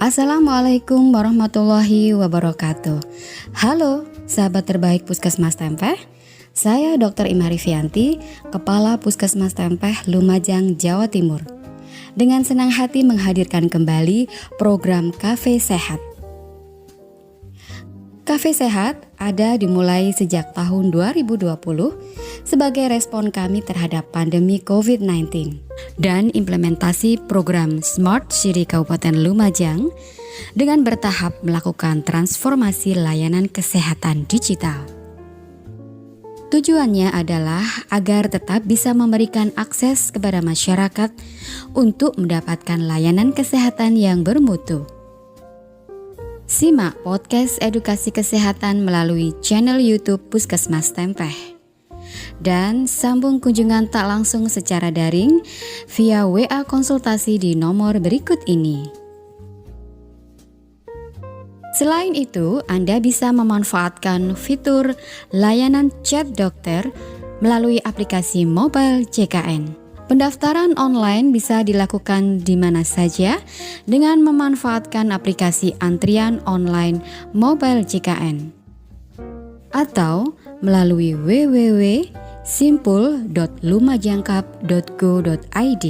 Assalamualaikum warahmatullahi wabarakatuh. Halo, sahabat terbaik Puskesmas Tempeh. Saya Dr. Ima Rivianti, Kepala Puskesmas Tempeh, Lumajang, Jawa Timur. Dengan senang hati menghadirkan kembali program Cafe Sehat. Cafe Sehat ada dimulai sejak tahun 2020 sebagai respon kami terhadap pandemi COVID-19 dan implementasi program Smart City Kabupaten Lumajang dengan bertahap melakukan transformasi layanan kesehatan digital. Tujuannya adalah agar tetap bisa memberikan akses kepada masyarakat untuk mendapatkan layanan kesehatan yang bermutu. Simak podcast edukasi kesehatan melalui channel YouTube Puskesmas Tempeh. Dan sambung kunjungan tak langsung secara daring via WA konsultasi di nomor berikut ini. Selain itu, Anda bisa memanfaatkan fitur layanan chat dokter melalui aplikasi mobile JKN. Pendaftaran online bisa dilakukan di mana saja dengan memanfaatkan aplikasi antrian online mobile JKN atau melalui www.simpul.lumajangkap.go.id.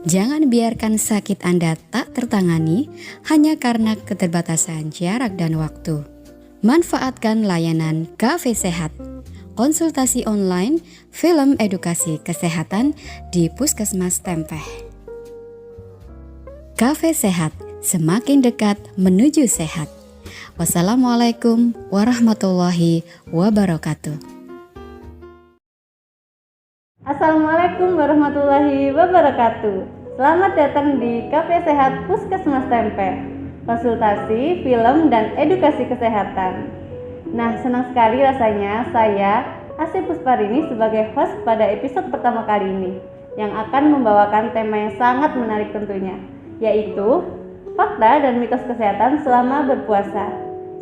Jangan biarkan sakit Anda tak tertangani hanya karena keterbatasan jarak dan waktu. Manfaatkan layanan Cafe Sehat, konsultasi online, film edukasi kesehatan di Puskesmas Tempeh. Cafe Sehat, semakin dekat menuju sehat. Wassalamualaikum warahmatullahi wabarakatuh. Assalamualaikum warahmatullahi wabarakatuh. Selamat datang di Cafe Sehat Puskesmas Tempeh, konsultasi, film, dan edukasi kesehatan. Nah, senang sekali rasanya saya, Asih Pusparini, sebagai host pada episode pertama kali ini yang akan membawakan tema yang sangat menarik tentunya, yaitu fakta dan mitos kesehatan selama berpuasa.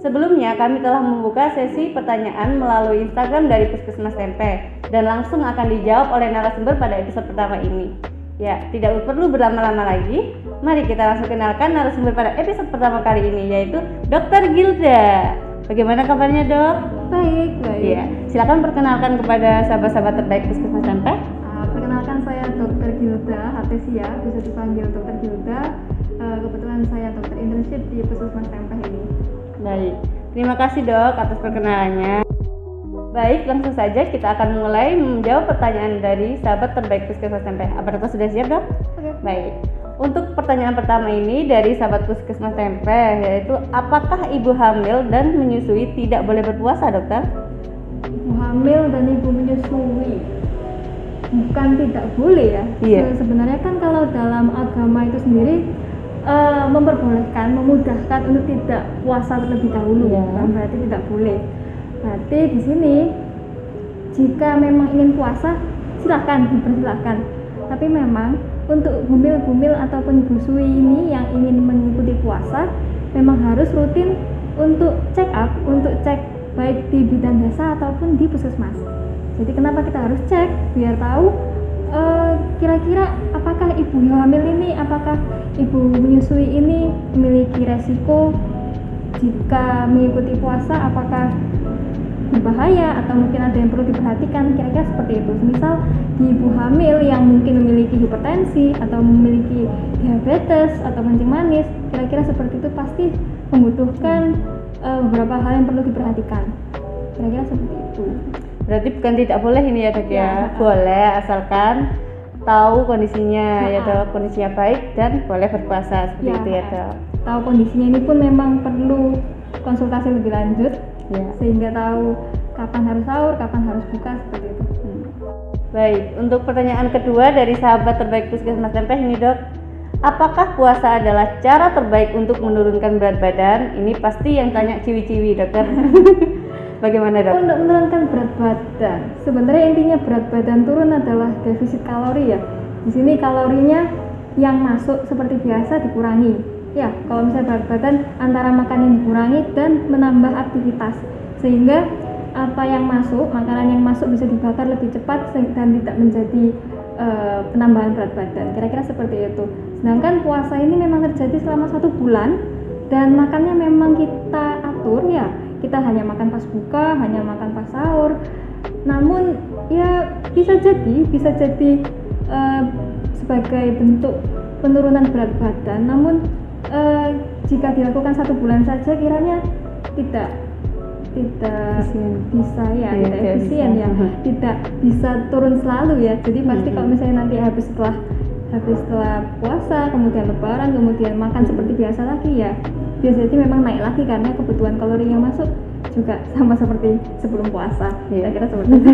Sebelumnya kami telah membuka sesi pertanyaan melalui Instagram dari Puskesmas Tempeh dan langsung akan dijawab oleh narasumber pada episode pertama ini. Ya, tidak perlu berlama-lama lagi, mari kita langsung kenalkan narasumber pada episode pertama kali ini, yaitu Dr. Gilda. Bagaimana kabarnya, Dok? Baik. Iya, silakan perkenalkan kepada sahabat-sahabat terbaik Puskesmas Tempeh. Perkenalkan, saya Dr. Gilda Hatesia, bisa dipanggil Dr. Gilda. Kebetulan saya dokter internship di Puskesmas Tempeh ini. Baik, terima kasih, Dok, atas perkenalannya. Baik, langsung saja kita akan mulai menjawab pertanyaan dari sahabat terbaik Puskesmas Tempeh. Apa Dokter sudah siap, Dok? Oke. Baik. Untuk pertanyaan pertama ini dari sahabat Puskesmas Tempeh, yaitu apakah ibu hamil dan menyusui tidak boleh berpuasa, Dokter? Ibu hamil dan ibu menyusui bukan tidak boleh ya. Iya. Sebenarnya kan kalau dalam agama itu sendiri memperbolehkan, memudahkan untuk tidak puasa terlebih dahulu. Iya. Kan berarti tidak boleh. Berarti di sini jika memang ingin puasa silakan, dipersilakan. Tapi memang untuk bumil-bumil ataupun busui ini yang ingin mengikuti puasa memang harus rutin untuk check up, untuk cek baik di bidan desa ataupun di puskesmas. Jadi kenapa kita harus cek? Biar tahu kira-kira apakah ibu hamil ini, apakah ibu menyusui ini memiliki resiko jika mengikuti puasa, apakah berbahaya atau mungkin ada yang perlu diperhatikan, kira-kira seperti itu. Misal di ibu hamil yang mungkin memiliki hipertensi atau memiliki diabetes atau kencing manis, kira-kira seperti itu pasti membutuhkan beberapa hal yang perlu diperhatikan, kira-kira seperti itu. Berarti bukan tidak boleh ini ya, Dok ya? Boleh, asalkan tahu kondisinya ya, Dok, kondisinya baik dan boleh berpuasa seperti itu ya, Dok. Tahu kondisinya ini pun memang perlu konsultasi lebih lanjut Ya. sehingga tahu kapan harus sahur, kapan harus buka, seperti itu. Baik, untuk pertanyaan kedua dari sahabat terbaik Puskesmas Tempe ini dok, apakah puasa adalah cara terbaik untuk menurunkan berat badan? Ini pasti yang tanya ciwi-ciwi dokter. Bagaimana dok? Untuk menurunkan berat badan, sebenarnya intinya berat badan turun adalah defisit kalori ya. Di sini kalorinya yang masuk seperti biasa dikurangi. Ya, kalau misalnya berat badan antara makan yang dikurangi dan menambah aktivitas, sehingga apa yang masuk, makanan yang masuk bisa dibakar lebih cepat dan tidak menjadi penambahan berat badan. Kira-kira seperti itu. Sedangkan puasa ini memang terjadi selama 1 bulan dan makannya memang kita atur ya. Kita hanya makan pas buka, hanya makan pas sahur. Namun ya bisa jadi sebagai bentuk penurunan berat badan. Namun jika dilakukan 1 bulan saja kiranya tidak bisa ya, tidak efisien ya, tidak bisa turun selalu ya. Jadi pasti kalau misalnya nanti habis setelah puasa, kemudian lebaran, kemudian makan seperti biasa lagi ya, biasanya memang naik lagi karena kebutuhan kalori yang masuk juga sama seperti sebelum puasa. Saya kira seperti itu.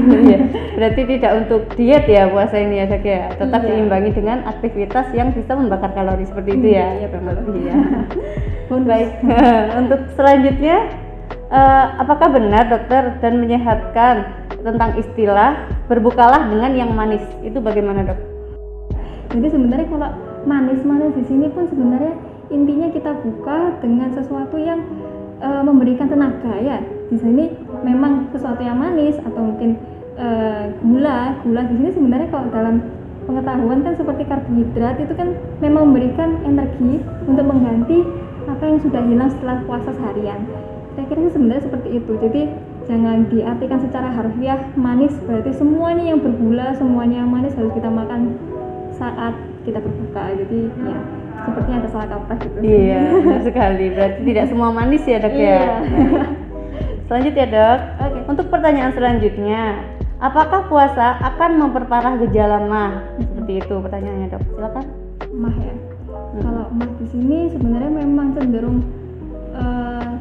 Berarti tidak untuk diet ya puasa ini ya dok ya, tetap diimbangi dengan aktivitas yang bisa membakar kalori seperti itu ya. Iya betul. Baik, untuk selanjutnya apakah benar dokter dan menyehatkan tentang istilah berbukalah dengan yang manis? Itu bagaimana dok? Jadi sebenarnya kalau manis-manis di sini pun sebenarnya intinya kita buka dengan sesuatu yang memberikan tenaga ya. Di sini memang sesuatu yang manis atau mungkin gula di sini sebenarnya kalau dalam pengetahuan kan seperti karbohidrat itu kan memang memberikan energi untuk mengganti apa yang sudah hilang setelah puasa seharian. Saya kira sebenarnya seperti itu. Jadi jangan diartikan secara harfiah manis berarti semuanya yang bergula, semuanya yang manis harus kita makan saat kita berbuka. Jadi ya sepertinya ada salah kaprah gitu. Iya, benar sekali. Berarti tidak semua manis ya dok ya. Selanjutnya dok, untuk pertanyaan selanjutnya, apakah puasa akan memperparah gejala MAH? Seperti itu pertanyaannya dok. Silakan. MAH ya. Kalau MAH di sini sebenarnya memang cenderung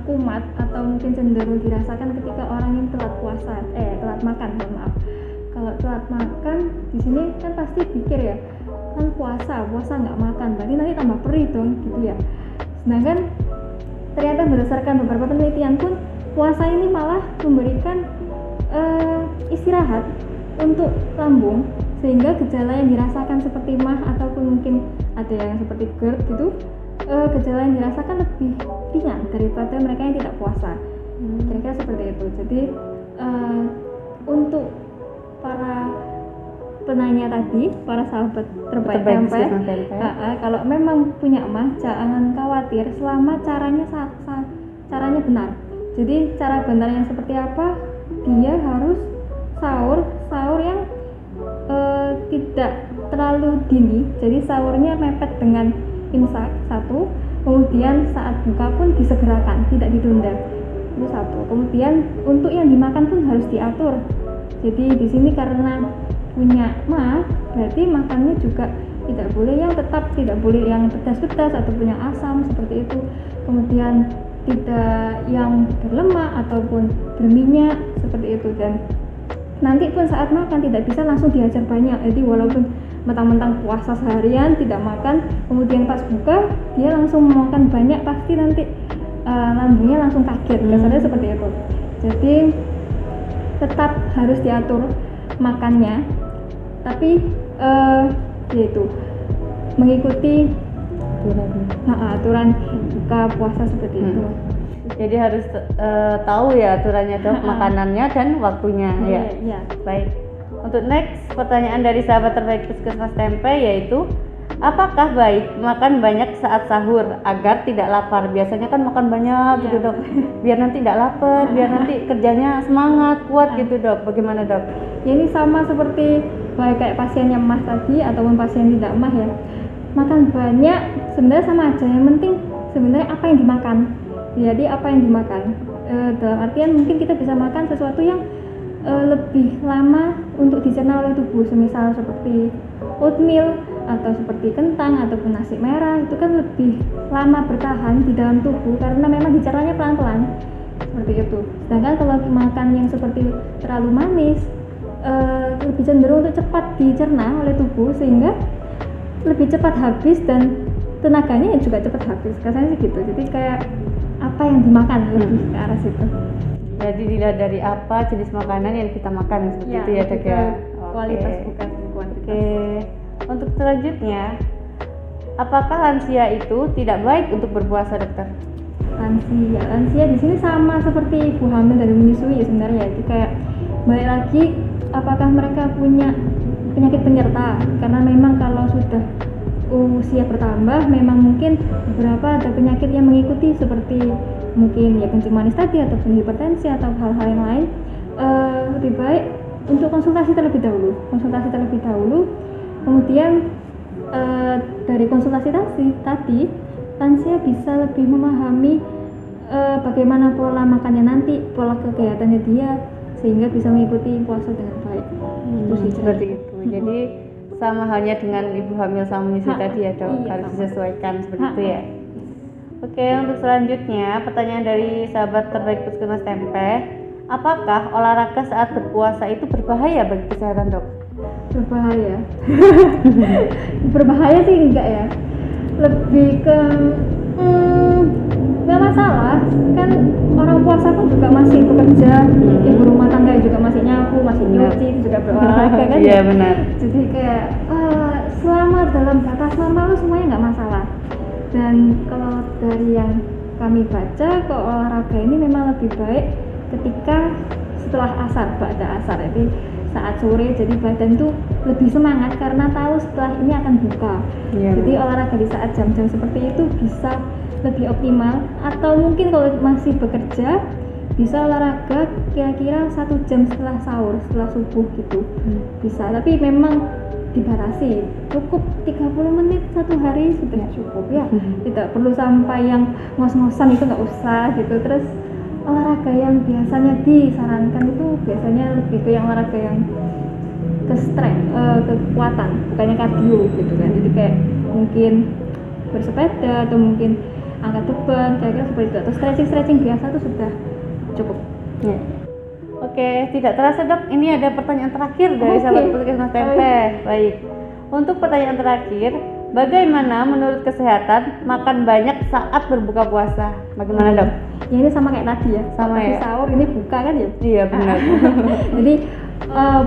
kumat atau mungkin cenderung dirasakan ketika orang yang telat makan. Kalau telat makan di sini kan pasti pikir ya, kan puasa nggak makan berarti nanti tambah perih dong gitu ya. Sedangkan ternyata berdasarkan beberapa penelitian pun puasa ini malah memberikan istirahat untuk lambung, sehingga gejala yang dirasakan seperti MAH ataupun mungkin ada yang seperti GERD gitu, gejala yang dirasakan lebih ringan daripada mereka yang tidak puasa. Kira-kira seperti itu. Jadi untuk para penanya tadi, para sahabat terbaik tempe, kalau memang punya MAH jangan khawatir selama caranya benar. Jadi cara benar yang seperti apa? Dia harus sahur yang tidak terlalu dini. Jadi sahurnya mepet dengan imsak 1, kemudian saat buka pun disegerakan, tidak ditunda. Itu 1. Kemudian untuk yang dimakan pun harus diatur. Jadi di sini karena punya MAH berarti makannya juga tidak boleh yang pedas-pedas ataupun yang asam seperti itu. Kemudian tidak yang berlemak ataupun berminyak seperti itu, dan nanti pun saat makan tidak bisa langsung dihajar banyak. Jadi walaupun mentang-mentang puasa seharian tidak makan, kemudian pas buka dia langsung makan banyak, pasti nanti lambungnya langsung kaget. Biasanya seperti itu. Jadi tetap harus diatur makannya, tapi yaitu mengikuti aturan buka puasa seperti itu. Jadi harus tahu ya aturannya dok, makanannya dan waktunya ya. Baik. Untuk next pertanyaan dari sahabat terbaik Puskesmas Tempe yaitu, apakah baik makan banyak saat sahur agar tidak lapar? Biasanya kan makan banyak gitu dok, biar nanti tidak lapar, biar nanti kerjanya semangat, kuat gitu dok. Bagaimana dok? Ya ini sama seperti baik kayak pasien yang MAH tadi ataupun pasien tidak MAH ya. Makan banyak sebenarnya sama aja, yang penting sebenarnya apa yang dimakan. Jadi apa yang dimakan, dalam artian mungkin kita bisa makan sesuatu yang lebih lama untuk dicerna oleh tubuh, semisal seperti oatmeal atau seperti kentang ataupun nasi merah, itu kan lebih lama bertahan di dalam tubuh karena memang dicernanya pelan-pelan. seperti itu. Sedangkan kalau makan yang seperti terlalu manis lebih cenderung untuk cepat dicerna oleh tubuh sehingga lebih cepat habis dan tenaganya juga cepat habis. Rasanya sih gitu. Jadi kayak apa yang dimakan lebih ke arah situ. Jadi dilihat dari apa jenis makanan yang kita makan seperti itu ya Dok ya. Kualitas bukan kuantitas. Oke. Untuk selanjutnya, apakah lansia itu tidak baik untuk berpuasa dokter? Lansia di sini sama seperti ibu hamil dan menyusui ya sebenarnya. Jadi kayak balik lagi apakah mereka punya penyakit penyerta, karena memang kalau sudah usia bertambah memang mungkin beberapa ada penyakit yang mengikuti seperti mungkin ya kencing manis tadi ataupun hipertensi atau hal-hal yang lain. Lebih baik untuk konsultasi terlebih dahulu kemudian dari konsultasi tadi lansia bisa lebih memahami bagaimana pola makannya nanti, pola kegiatannya dia, sehingga bisa mengikuti puasa dengan baik. Itu sih seperti itu. Jadi sama halnya dengan ibu hamil sama menyusui tadi ya Dok, iya, harus sama. disesuaikan seperti itu ya. Oke, untuk selanjutnya pertanyaan dari sahabat terbaik Puskesmas Tempe, apakah olahraga saat berpuasa itu berbahaya bagi kesehatan Dok? Berbahaya. Berbahaya sih enggak ya, lebih ke nggak masalah kan, orang puasa pun juga masih bekerja, ibu rumah tangga juga masih nyapu, masih nyuci, juga berolahraga kan. Iya benar. Jadi kayak selama dalam batas normal semuanya nggak masalah. Dan kalau dari yang kami baca, ke olahraga ini memang lebih baik ketika setelah asar, ba'da asar, jadi saat sore, jadi badan tuh lebih semangat karena tahu setelah ini akan buka. Jadi olahraga di saat jam-jam seperti itu bisa lebih optimal. Atau mungkin kalau masih bekerja bisa olahraga kira-kira 1 jam setelah sahur, setelah subuh gitu. Bisa, tapi memang dibatasi, cukup 30 menit satu hari sudah cukup ya. Tidak perlu sampai yang ngos-ngosan, itu nggak usah gitu. Terus olahraga yang biasanya disarankan itu biasanya lebih ke yang olahraga yang ke strength, kekuatan, bukannya kardio gitu kan. Jadi kayak mungkin bersepeda atau mungkin angkat beban, kira-kira seperti itu, atau stretching biasa itu sudah cukup. Oke, tidak terasa Dok, ini ada pertanyaan terakhir dari sahabat Puskesmas Tempe. Baik, untuk pertanyaan terakhir, bagaimana menurut kesehatan makan banyak saat berbuka puasa? Bagaimana Dok? Ya ini sama kayak tadi ya, sama tadi ya? sahur, ini buka kan ya? Iya benar. Jadi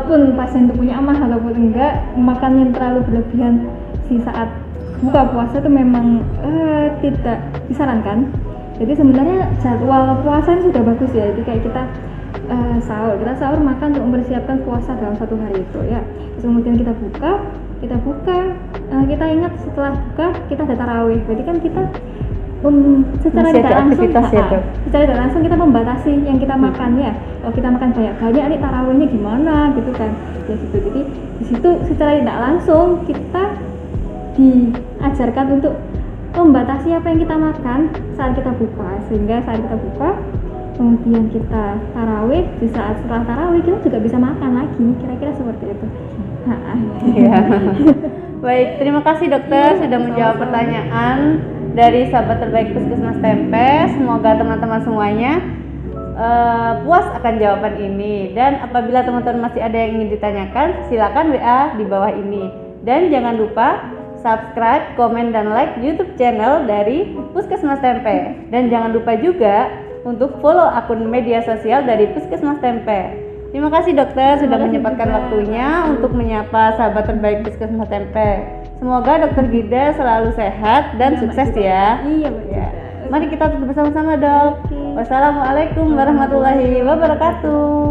pun pasien itu punya amah ataupun enggak, makan yang terlalu berlebihan di saat buka puasa itu memang tidak disarankan. Jadi sebenarnya jadwal puasa ini sudah bagus ya. Jadi kayak kita sahur makan untuk mempersiapkan puasa dalam 1 hari itu ya. Terus kemudian kita buka, kita ingat setelah buka kita ada tarawih. Berarti kan kita secara tidak langsung kita membatasi yang kita makan ya. Kalau kita makan banyak ini tarawihnya gimana gitu kan ya gitu. Jadi di situ secara tidak langsung kita diajarkan untuk membatasi apa yang kita makan saat kita buka, sehingga saat kita buka kemudian kita tarawih, di saat setelah tarawih kita juga bisa makan lagi, kira-kira seperti itu. Iya. Baik, terima kasih dokter sudah menjawab pertanyaan dari sahabat terbaik Puskesmas Tempe. Semoga teman-teman semuanya puas akan jawaban ini, dan apabila teman-teman masih ada yang ingin ditanyakan, silakan WA di bawah ini. Dan jangan lupa subscribe, komen, dan like YouTube channel dari Puskesmas Tempe. Dan jangan lupa juga untuk follow akun media sosial dari Puskesmas Tempe. Terima kasih dokter sudah menyempatkan waktunya untuk menyapa sahabat terbaik Puskesmas Tempe. Semoga dokter Gida selalu sehat dan sukses ya. Iya betul. Mari kita tutup bersama-sama dok. Wassalamualaikum warahmatullahi wabarakatuh.